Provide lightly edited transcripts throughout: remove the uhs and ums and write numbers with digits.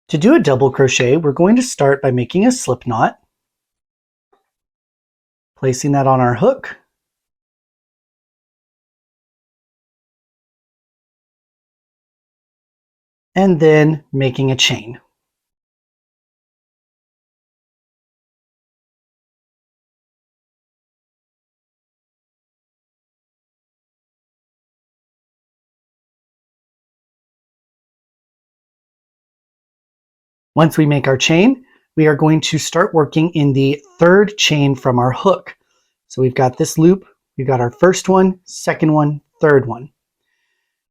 To do a double crochet, we're going to start by making a slip knot, placing that on our hook, and then making a chain. Once we make our chain, we are going to start working in the third chain from our hook. So we've got this loop, we've got our first one, second one, third one.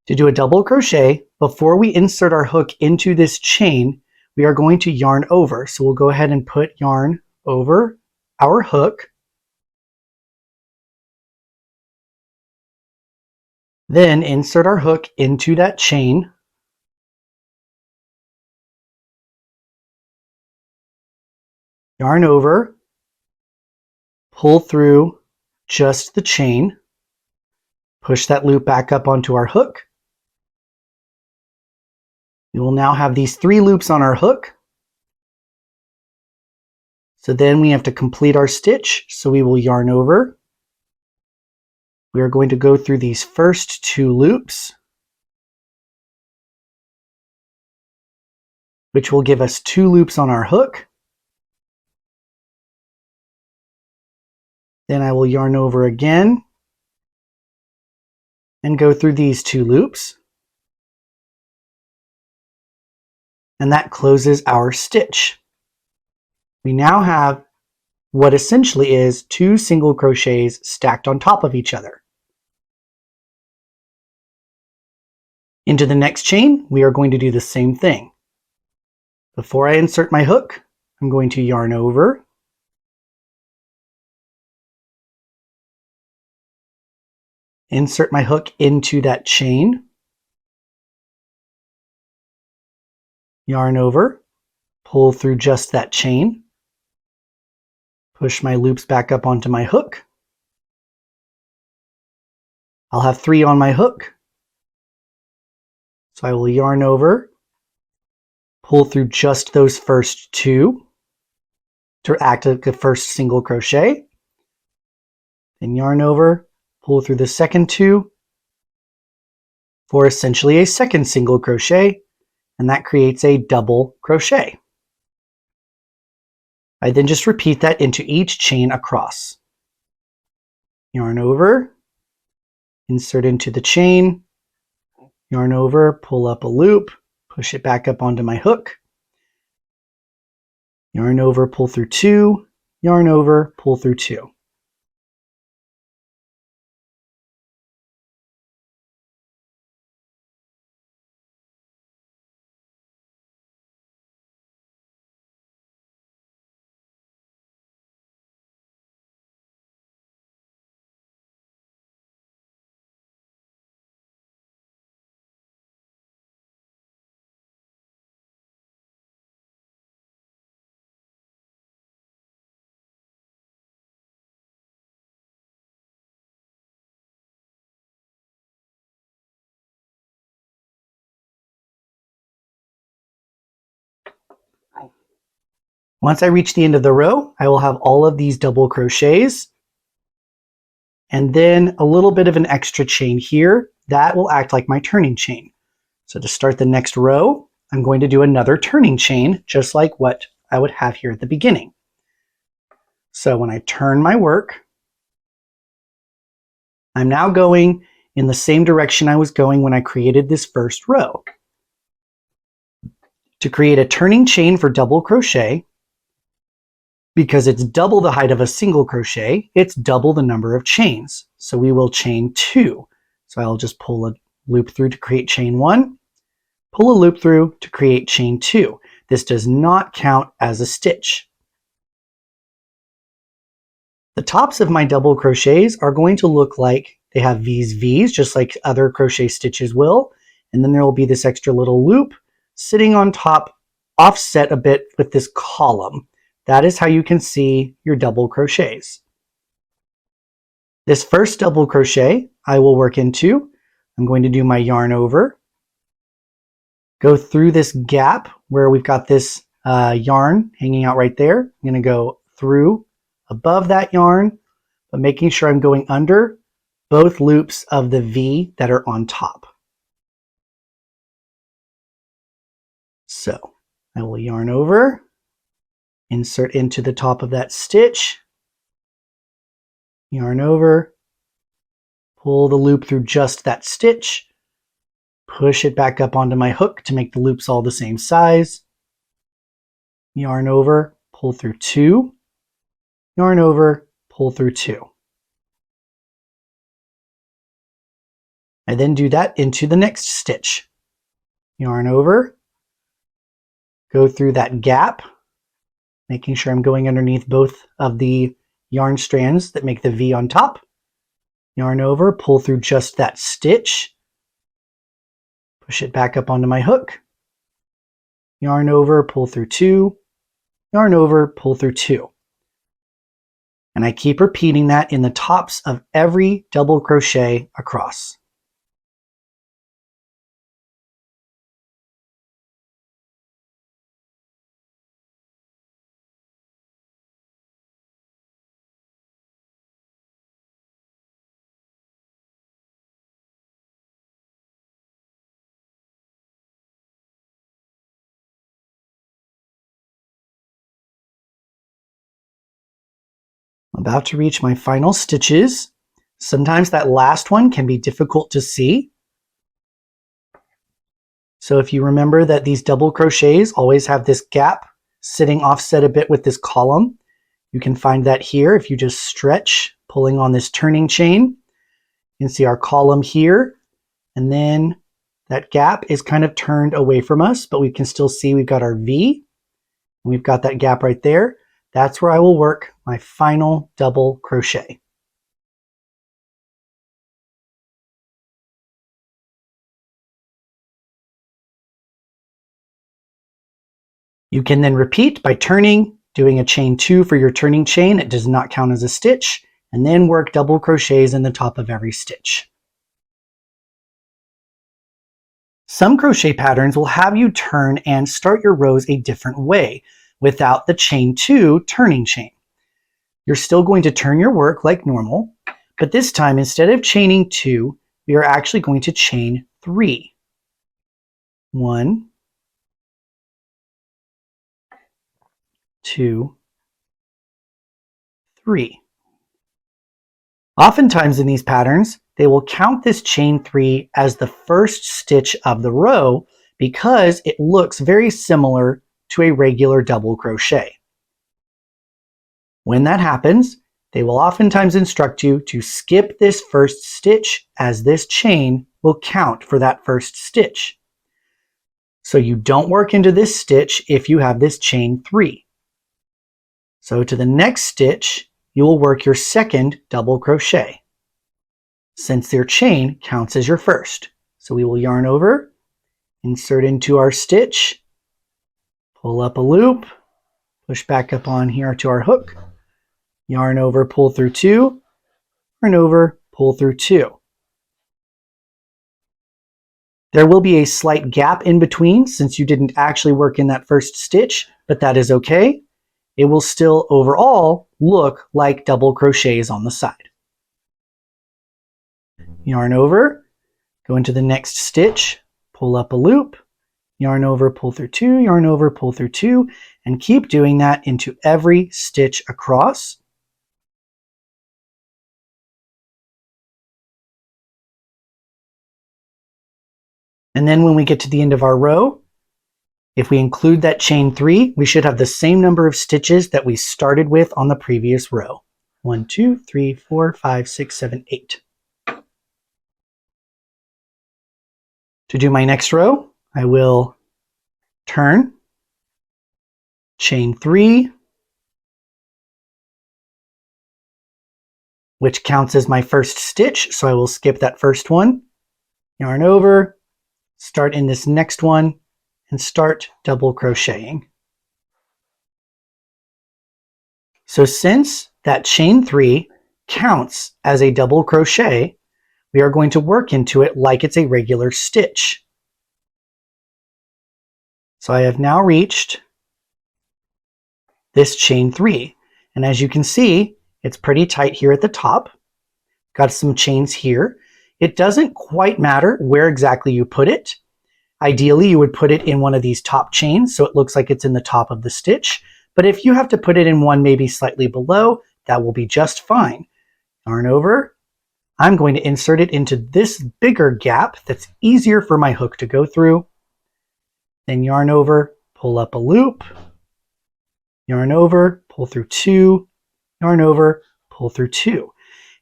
To do a double crochet, before we insert our hook into this chain, we are going to yarn over. So we'll go ahead and put yarn over our hook. Then insert our hook into that chain. Yarn over, pull through just the chain, push that loop back up onto our hook. We will now have these 3 loops on our hook. So then we have to complete our stitch, so we will yarn over. We are going to go through these first 2 loops, which will give us 2 loops on our hook. Then I will yarn over again and go through these 2 loops. And that closes our stitch. We now have what essentially is 2 single crochets stacked on top of each other. Into the next chain, we are going to do the same thing. Before I insert my hook, I'm going to yarn over, insert my hook into that chain, yarn over, pull through just that chain, push my loops back up onto my hook. I'll have 3 on my hook. So I will yarn over, pull through just those first 2 to act like the first single crochet. Then yarn over, pull through the second 2 for essentially a second single crochet, and that creates a double crochet. I then just repeat that into each chain across. Yarn over, insert into the chain, yarn over, pull up a loop, push it back up onto my hook, yarn over, pull through 2, yarn over, pull through 2. Once I reach the end of the row, I will have all of these double crochets and then a little bit of an extra chain here. That will act like my turning chain. So to start the next row, I'm going to do another turning chain, just like what I would have here at the beginning. So when I turn my work, I'm now going in the same direction I was going when I created this first row. To create a turning chain for double crochet, because it's double the height of a single crochet, it's double the number of chains. So we will chain 2. So I'll just pull a loop through to create chain 1, pull a loop through to create chain 2. This does not count as a stitch. The tops of my double crochets are going to look like they have these V's, just like other crochet stitches will. And then there will be this extra little loop sitting on top, offset a bit with this column. That is how you can see your double crochets. This first double crochet I will work into. I'm going to do my yarn over, go through this gap where we've got this yarn hanging out right there, I'm going to go through above that yarn, but making sure I'm going under both loops of the V that are on top. So I will yarn over, insert into the top of that stitch, yarn over, pull the loop through just that stitch, push it back up onto my hook to make the loops all the same size, yarn over, pull through 2, yarn over, pull through 2. I then do that into the next stitch. Yarn over, go through that gap, making sure I'm going underneath both of the yarn strands that make the V on top. Yarn over, pull through just that stitch, push it back up onto my hook. Yarn over, pull through 2, yarn over, pull through 2. And I keep repeating that in the tops of every double crochet across. I'm about to reach my final stitches. Sometimes that last one can be difficult to see. So if you remember that these double crochets always have this gap sitting offset a bit with this column, you can find that here if you just stretch, pulling on this turning chain. You can see our column here, and then that gap is kind of turned away from us, but we can still see we've got our V, and we've got that gap right there. That's where I will work my final double crochet. You can then repeat by turning, doing a chain 2 for your turning chain. It does not count as a stitch, and then work double crochets in the top of every stitch. Some crochet patterns will have you turn and start your rows a different way without the chain 2 turning chain. You're still going to turn your work like normal, but this time instead of chaining 2, we are actually going to chain 3. 1, 2, 3. Oftentimes in these patterns, they will count this chain 3 as the first stitch of the row because it looks very similar to a regular double crochet. When that happens, they will oftentimes instruct you to skip this first stitch as this chain will count for that first stitch. So you don't work into this stitch if you have this chain 3. So to the next stitch, you will work your second double crochet, since their chain counts as your first. So we will yarn over, insert into our stitch, pull up a loop, push back up on here to our hook, yarn over, pull through 2, yarn over, pull through 2. There will be a slight gap in between since you didn't actually work in that first stitch, but that is okay. It will still overall look like double crochets on the side. Yarn over, go into the next stitch, pull up a loop, yarn over, pull through 2, yarn over, pull through 2, and keep doing that into every stitch across. And then when we get to the end of our row, if we include that chain 3, we should have the same number of stitches that we started with on the previous row. 1, 2, 3, 4, 5, 6, 7, 8. To do my next row, I will turn, chain 3, which counts as my first stitch, so I will skip that first one, yarn over, start in this next one, and start double crocheting. So since that chain 3 counts as a double crochet, we are going to work into it like it's a regular stitch. So I have now reached this chain 3. And as you can see, it's pretty tight here at the top. Got some chains here. It doesn't quite matter where exactly you put it. Ideally, you would put it in one of these top chains so it looks like it's in the top of the stitch. But if you have to put it in one maybe slightly below, that will be just fine. Yarn over. I'm going to insert it into this bigger gap that's easier for my hook to go through. Then yarn over, pull up a loop, yarn over, pull through 2, yarn over, pull through 2.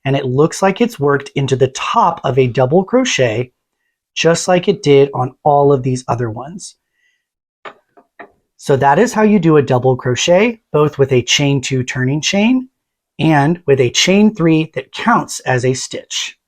And it looks like it's worked into the top of a double crochet, just like it did on all of these other ones. So that is how you do a double crochet, both with a chain 2 turning chain and with a chain 3 that counts as a stitch.